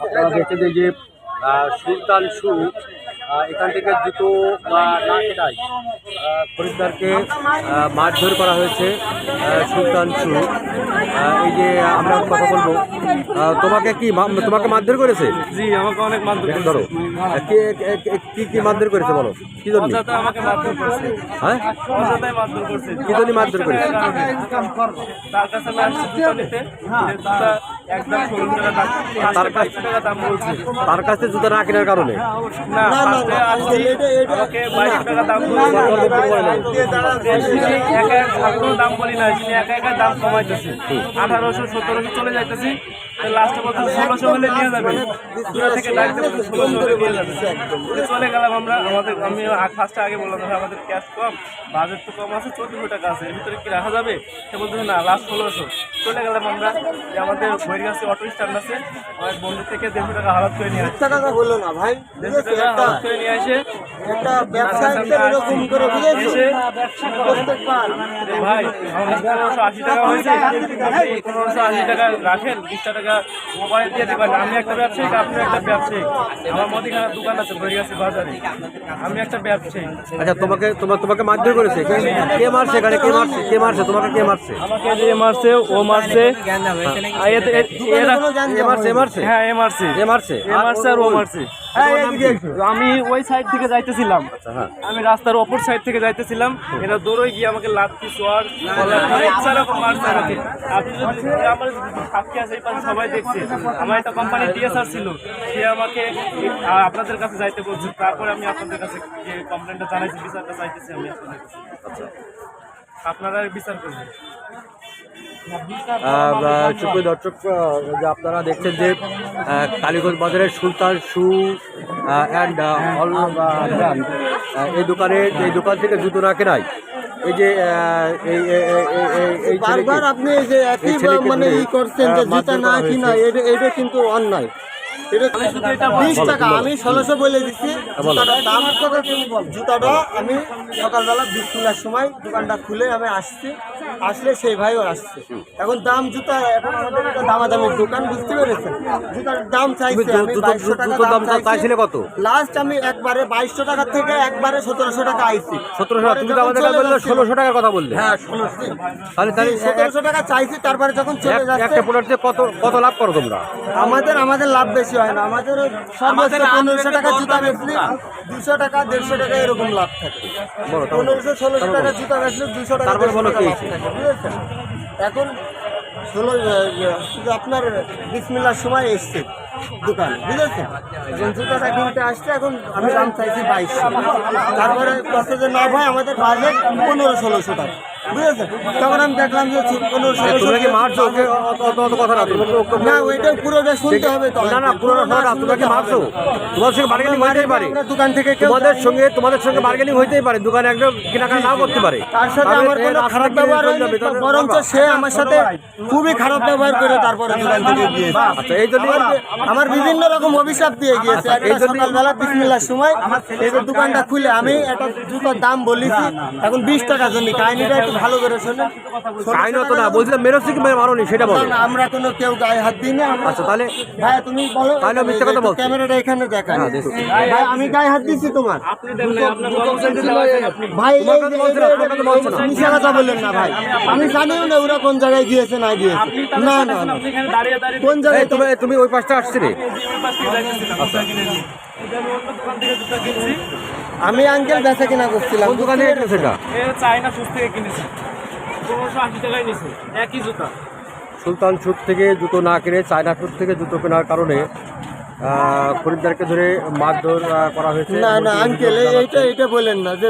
আপনারা দেখছেন যে সুলতান শু এখান থেকে জুতো না কেনায় খরিদ্দারকে মারধর করা হয়েছে। সুলতান শু এই যে আমরা কথা বলবো, তোমাকে মারধর করেছে? জি, আমাকে অনেক মারধর করেছে। ধরো কি মারধর করেছে বলো, কি জন্য? আমাকে মারধর করেছে। হ্যাঁ, অযথাই মারধর করেছে। কি জন্য মারধর করেছে? তার কাছে আমি আসছি জুতা নিতে, জুতা একদম 16 টাকা দাম বলছে। তার কাছে জুতা না কেনার কারণে না, ফার্স্টে আসছি আমাকে 22 টাকা দাম বলছে। একা দাম বলি না, একা দাম কমাইতেছে। 1800 1700 চলে যাইতেছি, লাস্টে বলতে 1600 হলে নিয়ে যাবে। দূরা থেকে ডাকতে বলতে 1600 হলে নিয়ে যাবে। চলে গেলাম আমি ফার্স্টে আগে বললাম আমাদের ক্যাশ কম, বাজেট তো কম আছে, 1400 টাকা আছে, এর ভিতরে কি রাখা যাবে? সে বলতে না, লাস্ট 1600। চলে গেলাম আমরা, যে আমাদের বইয়ের কাছে অটো স্ট্যান্ড আছে, আমার বন্ধু থেকে 150 টাকা হারাত করে নিয়ে আসে। টাকা বললো না ভাই, 150 টাকা হারাত করে নিয়ে আসে। একটা ব্যবসায়ীদের এরকম করে বুঝেছো প্রত্যেকবার। ভাই আমার 1580 টাকা হয়েছে, 1580 টাকা রাখেন, 20 টাকা মোবাইল দিয়ে দেবেন। আমি একটা ব্যবসায়ী, আপনি একটা ব্যবসায়ী, আমার মুদিখানার দোকান আছে বইগাছি বাজারে, আমি একটা ব্যবসায়ী। আচ্ছা, তোমাকে মারধর করেছে কে মারছে? এখানে কে মারছে তোমাকে? কে মারছে? আমাকে যে মারছে ও মারছে, হ্যাঁ এ মারছে আর ও মারছে। আমি ওই সাইড থেকে যাইতেছিলাম, আমি রাস্তার অপর সাইড থেকে যাইতেছিলাম, এরা দৌড়ে গিয়ে আমাকে লাঠি চোয়ার মারছে আমাকে। আপনি যদি আমার সাক্ষী আছে, এই পাশে সবাই দেখছে, আমার একটা কোম্পানির ডিএসআর ছিল, সে আমাকে আপনাদের কাছে যাইতে বলছে। তারপরে আমি আপনাদের কাছে যে কমপ্লেনটা জানাইছি, বিচারটা চাইতেছি আমি আপনাদের কাছে। আপনারা বিচার করবেন। সুপ্রিয় দর্শক, যে আপনারা দেখছেন যে কালীগঞ্জ বাজারের সুলতান শু অ্যান্ড অল এই দোকান থেকে জুতো না কেনায় এই যে বারবার আপনি যে একই মানে ই করছেন যে জুতা না কিনা, এটা কিন্তু অন্যায়। এটা 20 টাকা, আমি 1600 বলে দিচ্ছি। দাম জুতাটা আমি সকালবেলা বিসমিল্লাহর সময় দোকানটা খুলে আমি আসলে সেই ভাইও আসছে। এখন দাম জুতা, এখন আমাদের একটা দামাদামির দোকান, বুঝতে পেরেছেন? জুতার দাম চাইছে আমি 2200 টাকা চাইছিলে কত? লাস্ট আমি একবারে 2200 টাকা থেকে একবারে 1700 টাকা আইছি। 1700? তুমি তো আমাদের কাছে বললে 1600 টাকার কথা বললে। হ্যাঁ 1600, তাহলে 1700 টাকা চাইছি। তারপরে যখন চলে যাচ্ছে, একটা প্রোডাক্টে কত লাভ করো তোমরা? আমাদের লাভ বেশি হয় না, আমাদের সর্বোচ্চ 1500 টাকা জুতা বেচলে 200 টাকা 150 টাকা এরকম লাভ থাকে। 1500-1600 টাকা জুতা বেচলে 200 টাকা তারপর বলো কি বুঝেছেন? এখন আপনার বিসমিল্লাহর সময় এসছে দোকান, বুঝেছেন? এখন জুতাটা কিনতে আসছে, এখন আমি দাম চাইছি 2200। তারপরে বলছে যে না ভাই, আমাদের বাজেট 1500-1600 টাকা, বুঝেছেন? তখন আমি দেখলাম যে 1500-1600 মারছো কথা না, ওইটা পুরোটা শুনতে হবে। তো না পুরোটা তোমাকে মারছো, তোমার সঙ্গে বার্গেনিং হইতেই পারে। দোকান থেকে তোমাদের সঙ্গে বার্গেনিং হইতেই পারে, দোকানে একদম কেনাকাটা নাও করতে পারে। তার সাথে আমার কোনো খারাপ ব্যবহার হয়নি, বরঞ্চ সে আমার সাথে খুবই খারাপ ব্যবহার করে তারপরে দোকান থেকে গিয়েছে। আচ্ছা, এই জন্য আমার বিভিন্ন রকম অভিশাপ দিয়ে গিয়েছে। এই সকালবেলা বিসমিল্লাহর সময় এই যে দোকানটা খুলে আমি একটা জুতার দাম বলেছি, এখন 20 টাকা জন্য। কাহিনীটা একটু ভালো করে শোনেন। কাহিনী তো না, বলছিলাম মেরোছি কি মারোনি সেটা বলো। আমরা কোনো কেউ গায়ে হাত দিই না। আচ্ছা, তাহলে ভাই তুমি বলো, তাহলে মিথ্যা কথা বলছো। ক্যামেরাটা এখানে দেখান। ভাই আমি গায়ে হাত দিচ্ছি তোমার? ভাই মিথ্যা কথা বললেন না ভাই, আমি জানিও না ওরা কোন জায়গায় গিয়েছে না গিয়েছে। না কোন জায়গায় তুমি ওই পাশটা আসছিলে? আমি আঙ্কেল বেচা কিনা করছিলাম। কোন দোকানে সেটা? চায়না সুস থেকে কিনেছি, 1580 টাকায় নিয়েছি একই জুতা। সুলতান সুদ থেকে জুতো না কিনে চায়না সুদ থেকে জুতো কেনার কারণে খরিদ্দারকে ধরে মারধর করা হয়েছে। না আঙ্কেল, এইটা বলেন না যে